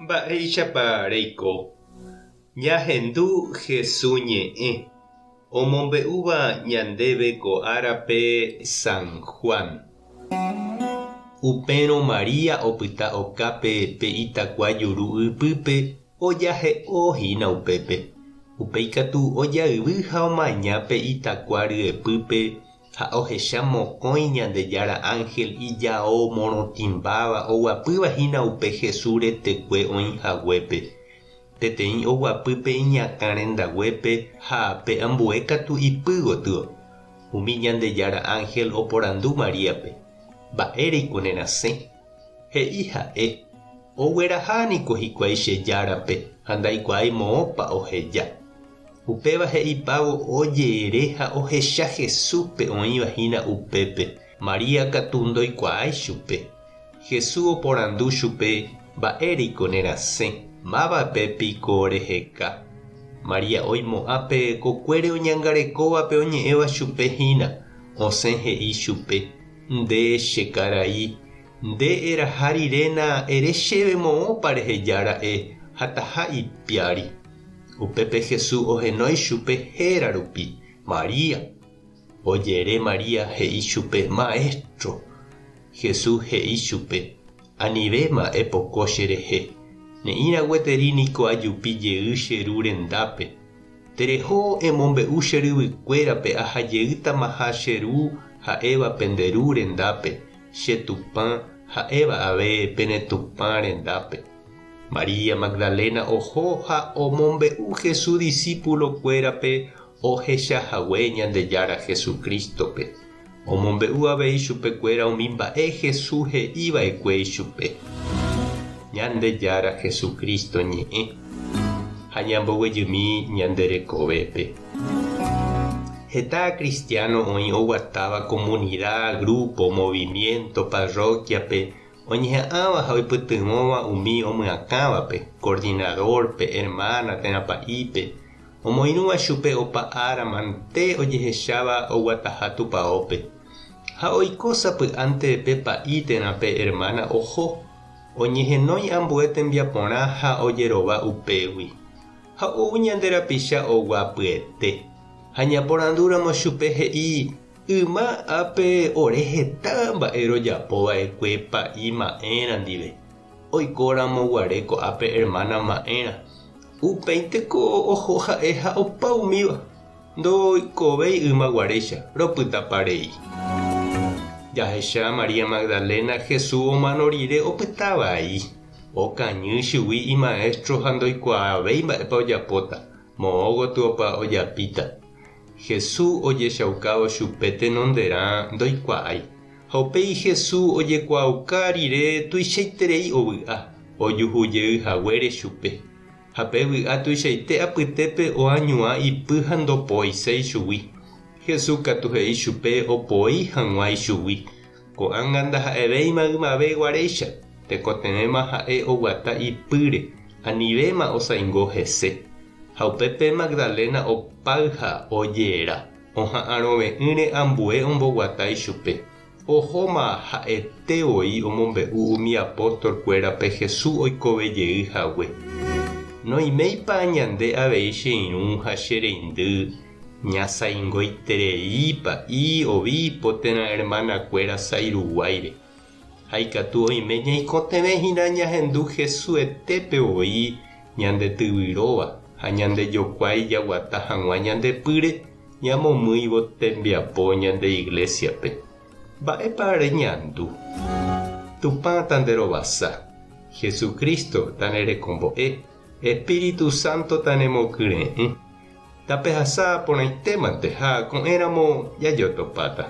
Mba'éichapa reiko. Ñahendu Jesús ñe'ẽ omombe'úva ñandéve ko árape San Juan. Upérõ María opyta okápe pe itakua juru ypýpe ojahe'õhína upépe. Upéikatu ojayvy ha omaña pe itakua ryepýpe ha ohecha mokõi Ñandejára Ángel ijao morotĩmbáva oguapývahína upe Jesús retekue oĩhaguépe. Peteĩ oguapýpe iñakã rendaguépe ha pe ambue katu ipy gotyo. Umi Ñandejára Ángel oporandu Maríape. Mba'éreiko nerasẽ. He'i ha'e. Oguerahaniko hikuái che járape ha ndaikuaái moõpa oheja. Upéva he'ipávo ojeere ha ohecha Jesúspe oĩvahína upépe. María katu ndoikuaái chupe. Jesús oporandu chupe mba'éreiko nerasẽ. Mávapepiko reheka. María oimo'ãpe kokuére oñangarekóvape oñe'ẽva chupe hína. Osẽ he'i chupe. Nde che karai. Nde eraha riréna ere chéve moõpa rehejára'e ha taha ipiári. Upépe Jesús ohenói chupe héra rupi. María. Ojere María he'i chupe Maestro. Jesús he'i chupe. Anivéma epoko cherehe. Ne'írã gueteriniko ajupi jey che ru rendápe. Tereho emombe'u che ryvykuérape ahajeýtama che ru ha'évape nde ru rendápe. Che tupã ha'éva ave pene tupã rendápe. María Magdalena oho ha omombe'u Jesús discípulokuérape ohechahague Ñandejára Jesucristope. Omombe'u avei chupekuéra umi mba'e Jesús he'íva'ekue chupe. Ñandejára Jesucristo ñe'ẽ ha ñamboguejymi ñanderekovépe. Heta cristiano oĩ oguatáva comunidad, grupo, movimiento, parroquiape oñeha'ãva ha oipytyvõva umi omyakãvape, coordinadorpe, hermana térãpa'ípe. Omoirũva chupe opa árama nte ojehecháva oguataha tupaópe. Ha oiko sapy'ánte pe pa'i térãpe hermana oho. Oñehenói ambue tembiaporã ha ojerova upégui. Ha ou ñanderapicha oguapyete. Ha ñaporandúramo chupe he'i yma ápe ore heta mba'e rojapova'ekue pa'i ma'érã ndive. Oikóramo guare ko ápe hermana ma'érã. Upéinteko oho ha'e ha opa umíva. Ndoikovéi yma guaréicha ropytaparei. Jahecha María Magdalena Jesús omano rire opytavai. Okañy chugui imaestro ha ndoikuaavéi mba'épa ojapóta. Moõgotyopa ojapíta. Jesús ojechaukávo chupe tenonderã ndoikuaái. Ha upéi Jesús ojekuaauka rire tuichaiterei ovy'a. Ojuhujeyhaguére chupe. Ha pe vy'a tuichaite apytépe oañuã ipy ha ndopoiséi chugui. Jesús katu he'i chupe opoi hag̃uái chugui. Ko'ág̃a ha'evéima ymave guaréicha. Tekotevẽma ha'e oguata ipýre. Anivéma osãingo hese. Ha upépe Magdalena opáy ha ojéra. Oha'ãrove'ỹre ambue omboguatai chupe. Ohóma ha'etevoi omombe'u umi apóstolkuérape Jesús oikovejeyhague. Noiméipa ñande avei che irũ ha che reindy. Ñasãingoitereípa i ovípo térã hermanakuéra sairuguáire. Ha ikatu oime ñaikotevẽhína ñahendu Jesús etépe voi ñandetyvyróva ha ñandejokuái jaguata hag̃ua ñandepýre ñamomýivo tembiapo ñande iglesiape. Mba'épa reñandu. Tupãta nderovasa. Jesucristo ta nerekombo'e. Espíritu Santo ta nemokyre'ỹ. Tapehasa porãitémante ha ko'ẽramo jajotopáta.